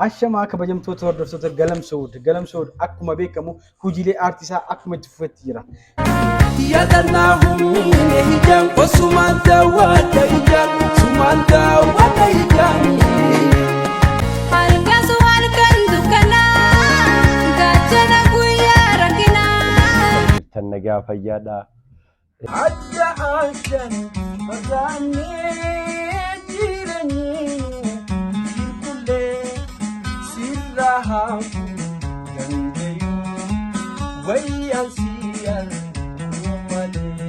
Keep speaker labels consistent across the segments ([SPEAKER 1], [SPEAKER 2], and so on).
[SPEAKER 1] Ashama kabajamtoota hordoftoota Galam Sood akkuma beekamu hojiilee aartisaa akkuma itti fufetti jira.
[SPEAKER 2] Yaadannaa humni hijaan osumaan daawwadha hijaan sumaan daawwadha hijaan.
[SPEAKER 3] Halkan suhalkan dukkanaa gaachana guyyaa rakkinaa.
[SPEAKER 4] Tan nagaa fayyaadhaa.
[SPEAKER 2] Adda addaan maqaanee jireenyi qulqullee sirraa hafu dandeeyu wayyaan si'an malee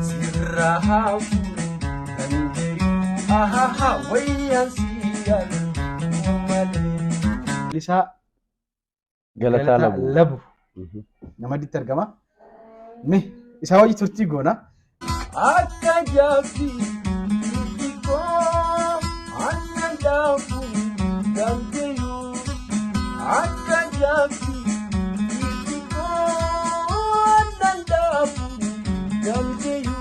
[SPEAKER 2] sirraa hafu dandeeyu wayyaan si'an malee.
[SPEAKER 1] Lisaa
[SPEAKER 4] Galataa
[SPEAKER 1] Labu namatti argama. Isa wajji turtii goona.
[SPEAKER 2] Akka jaabii dhiqoo anna daabu dandeeyu akka jaabii dhiqoo anna daabu dandeeyu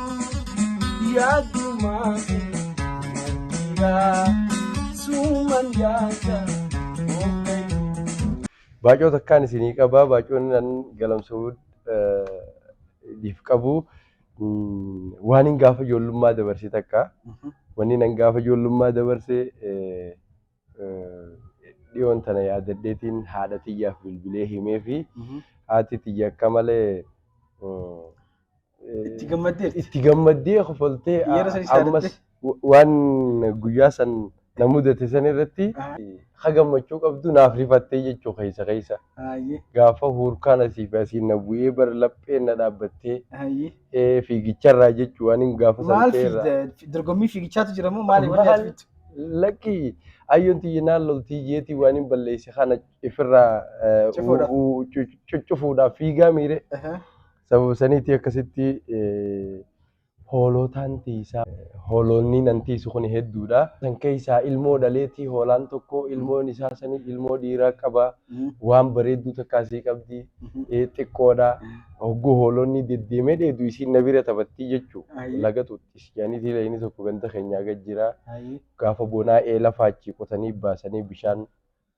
[SPEAKER 2] yaadumaa dhiiraa suuman yaada ogeeyyu.
[SPEAKER 4] Baacoo takkaan isinii qabaa. Baacoon nan Galam Sood diif qabu waan hin gaafa ijoollummaa dabarsee takka wanni nan gaafa ijoollummaa dabarsee dhiyoon tana yaadadheetiin haadha xiyyaaf bilbilee himee fi haati xiyya akka malee itti gammaddee kofaltee ammas waan guyyaa san na mudate san irratti gammachuu qabdu naaf rifattee jechuu keessa gaafa hurkaan asiif asiin na bu'ee bara lapheen na dhaabbattee fiigicharraa jechuu waan hin gaafa
[SPEAKER 1] salpheerra. Maal dorgommii fiigichaatu jira moo maali wanti ati fittu?
[SPEAKER 4] Lakki ayyoon tiyyinaan loltii jeetii waan hin balleesse kana ifirraa cuccufuudhaaf fiigaa miire sababa saniitii akkasitti hoolotaan tiisaa hoolonni nan tiisu kun hedduudha. San keessaa ilmoo dhaleetii hoolaan tokko ilmoon isaa sanii ilmoo dhiiraa qaba waan bareedduu takkaasii qabdi xiqqoodha. Hogguu hoolonni deddeemee dheedu isiin na bira taphattii jechuu laga tuttis yaanitii leenii tokko ganda keenyaa gad jira. Gaafa bonaa eela faachii qotanii baasanii bishaan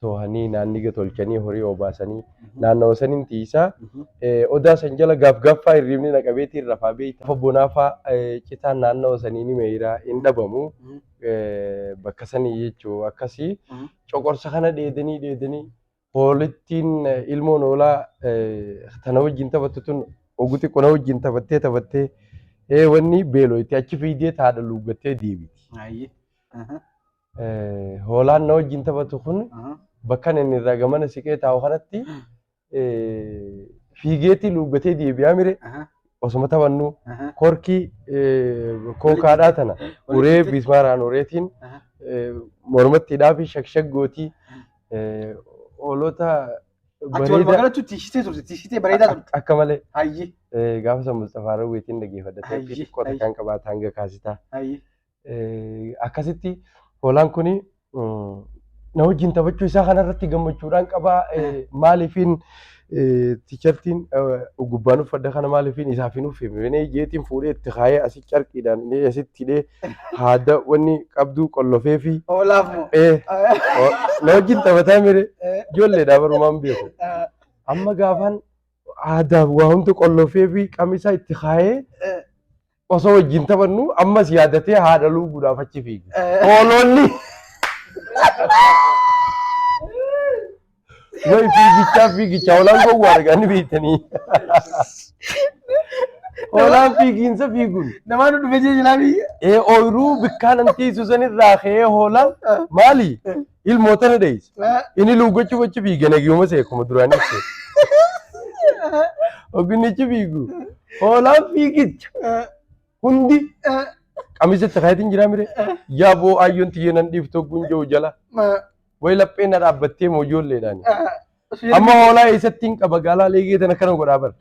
[SPEAKER 4] toohanii naanniga tolchanii horii obaasanii naannoo saniin tiisaa odaa san jala gaafaa hirribni naqabeetiin rafaa beeyta. Gaafa bonaa fa'aa citaan naannoo sanii ni meeyraa hin dhabamu bakka sanii jechuu akkasii coqorsa kana dheedanii hoolittiin ilmoon hoolaa tana wajjin taphattu tun oguti qona wajjin taphattee wanni beeloo itti achi fiidee taadha luuggattee deebiti. Hoolaan na wajjin taphatu kun bakka inni irraa gamana siqee taa'u kanatti fiigeetii luuggatee deebi'aa mire osuma taphannu korkii kookaadhaa tana uree bismaaraan ureetiin mormattiidhaa fi shakshagootii hoolota
[SPEAKER 1] bareedaa tiishitee bareedaa turte
[SPEAKER 4] akka malee gaafa san Mustafaa Rawweetiin dhaggeeffadhatee xiqqoo takkaan qabaata hanga kaasitaa akkasitti hoolaan kuni na wajjin taphachuu isaa kanarratti gammachuudhaan qabaa. Maaliifin tiishartiin gubbaan uffadha kana maaliifin isaaf hin uffifne jeetiin fuudhee itti kaayee asi carqiidhaan asitti hidhee haada wanni qabduu qollofee fi na wajjin taphataa mire ijoolleedhaa barumaan beeku. Amma gaafaan aadaaf waa hundi qollofee fi qamisaa itti kaayee osoo wajjin taphannu ammas yaadatee haadha luuguudhaaf achi fiige. Hoolonni way fiigichaa hoolaan gowwaa arganii beektanii. Hoolaan fiigiinsa fiiguun
[SPEAKER 1] namaan dhufe jira biyya.
[SPEAKER 4] Ooyiruu bikkaan antiisu sanirraa ka'ee hoolaan maali ilmoota na dheeyse inni luuggachuuf achi fiige nagiyooma seekuma duraanii oginichi fiigu hoolaan fiigicha hundi qamisatti kaayatiin jira mire yaaboo ayyoon tiyyee nan dhiiftu ogguun jiru jala way laphee na dhaabbattee moojoolleedhaan amma hoolaa eessattiin qaba gaalaa leegee tana kana godhaa bara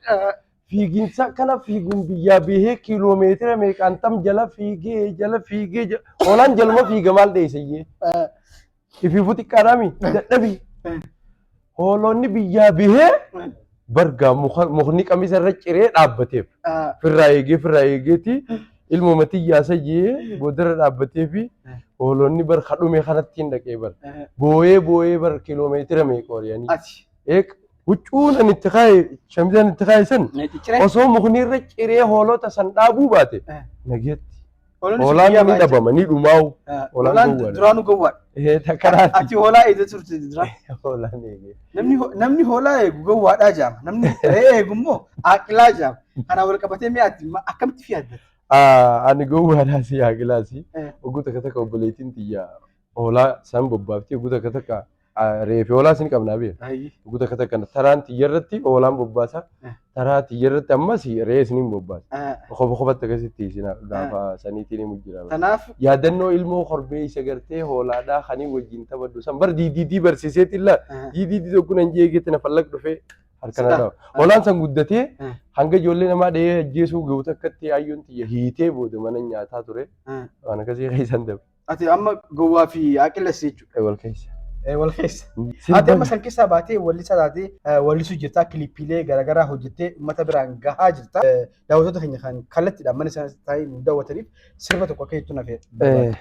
[SPEAKER 4] fiiginsa kana fiiguun biyyaa bahee kiiloomeetira meeqaantam jala fiigee hoolaan jaluma fiiga maal dheessayyee ifiifu xiqqaadhaami dadhabii hoolonni biyyaa bahee bargaa mukni qamisa irra ciree dhaabbateef firraa eegeeti ilmu mati yaasa jee boodara dhaabbatee fi hoolonni bar kadhume kanattiin dhaqee bar booyee bar kiiloomeetira meeqa oriyanii eek huccuun ani itti kaa'e shamizaan itti kaa'e san osoo mukni irra ciree hoolota san dhaabuu baate nageetti hoolaan ni dhabama ni dhumaa'u
[SPEAKER 1] hoolaan duraanuu gowwaadha
[SPEAKER 4] takkaraati
[SPEAKER 1] ati hoolaa eegde turte dura
[SPEAKER 4] hoolaan eege
[SPEAKER 1] namni hoolaa eegu gowwaadhaa jaama namni re'ee eegu immoo aaqilaa jaama kana wal qabatee mi'aatti akkamitti fi adda
[SPEAKER 4] ani gowwaadhaa si aaqilaasi oguu takka takka obboleettiin xiyyaa hoolaa san bobbaafti oguu takka takka reefi hoolaa sin qabnaa beeku oguu takka takka taraan xiyyarratti hoolaan bobbaasa taraa xiyyarratti ammas re'ee siniin bobbaasa kophaatti akkasitti isin gaafa saniitiin himu jira
[SPEAKER 1] kanaaf
[SPEAKER 4] yaadannoo ilmoo korbee isa gartee hoolaadhaa kanii wajjin taphadhu san bar diidii barsiiseet illa diidii tokko nan jeegeetti na fallaq dhufee harkana dhawa hoolaan san guddatee hanga ijoollee namaa dhahee ajjeesuu ga'u takkatti ayyoon xiyya hiitee booda mana nyaataa ture waan akkasii keessan dabe
[SPEAKER 1] ati amma gowwaa fi aaqilas jechuudha
[SPEAKER 4] wal keessa
[SPEAKER 1] wal keessa ati amma san keessaa baatee wallisaa taatee wallisuu jirtaa kiliippiilee garaagaraa hojjettee uummata biraan gahaa jirta daawwattoota keenya kan kallattiidhaan mana isaanii taa'ee nu daawwataniif sirba tokko akka jettu nafeera.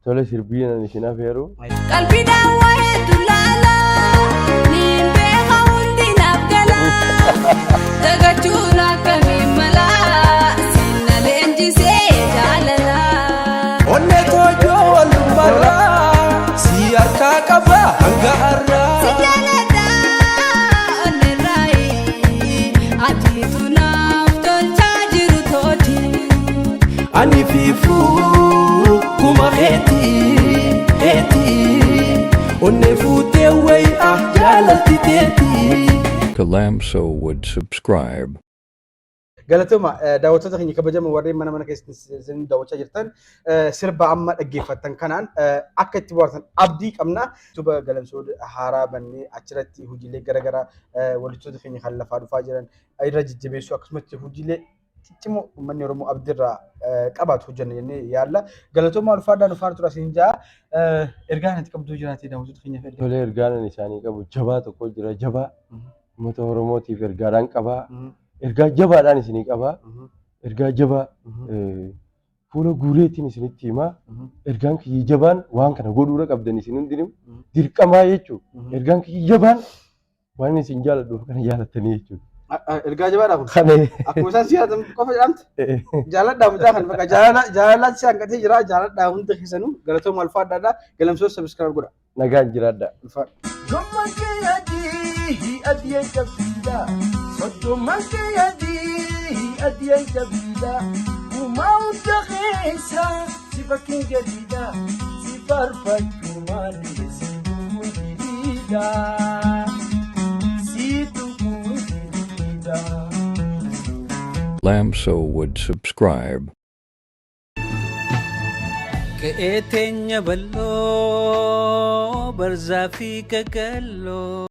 [SPEAKER 4] Tole sirbii nan isin afeeru.
[SPEAKER 3] Qalbiidhaan waa'ee dulaalaa niin beeka hundi naaf galaa dagachuun akkamiin malaa sinna leenjisee jaalalaa.
[SPEAKER 2] Onnee toojoo walummarraa si harkaa qaba hanga har'aa.
[SPEAKER 3] Si jaaladhaa onneerraayi atiitu naaf tolchaa jiru tooti.
[SPEAKER 2] Ani fiifuu kuma heeti onnee fuutee wayi jaalalti teeti.
[SPEAKER 5] Calamso would subscribe.
[SPEAKER 1] Galatuma daawwattoota keenya kabajamoo warreen mana keessatti daawwachaa jirtan sirba amma dhaggeeffattan kanaan akka itti bohaartan abdii qabna. Tuba galamsoo haaraa bannee achirratti hojiilee garaagaraa wallistoota keenya kan lafaa dhufaa jiran irra jajjabeessuu akkasumas hojiilee ciccimoo uummanni Oromoo abdiirraa qabaatu hojjanna jennee yaalla. Galatoomaa ulfaadhaan dhufaan tura siin jaa ergaan ati qabduu jiraatee daawwattoota keenyaaf ergaa.
[SPEAKER 4] Tole ergaan isaanii qabu jabaa tokko jira jabaa uummata Oromootiif ergaadhaan qabaa. Ergaa jabaadhaan isinii qabaa. Ergaa jabaa fuula guureetiin isinitti himaa. Ergaan kiyya jabaan waan kana godhuudha qabdan isin hundinuu dirqamaa jechuudha. Ergaan kiyya jabaan waan isin jaaladhuuf kana jaalattanii jechuudha.
[SPEAKER 1] Ergaa jabaadhaa kun akkuma isaan siyaatan qofa jedhamte jaaladhaa mucaa kan bakka jaalalaa si hanqatee jira jaaladhaa hunda keessanuu galatooma ulfaadhaadhaa galamsoo sabiskiraayib godha.
[SPEAKER 4] Nagaan jiraadhaa.
[SPEAKER 2] Gommankee adii adiyeen qabdiidha. Soddommankee adii adiyeen qabdiidha. Uumaa hunda keessa si fakkiin gadiidha. Si farfachuu malee si duudhiidha. Si duudhiidha.
[SPEAKER 5] Lamso would subscribe.
[SPEAKER 6] Ka'ee teenya bal'oo barzaa fi gaggalloo.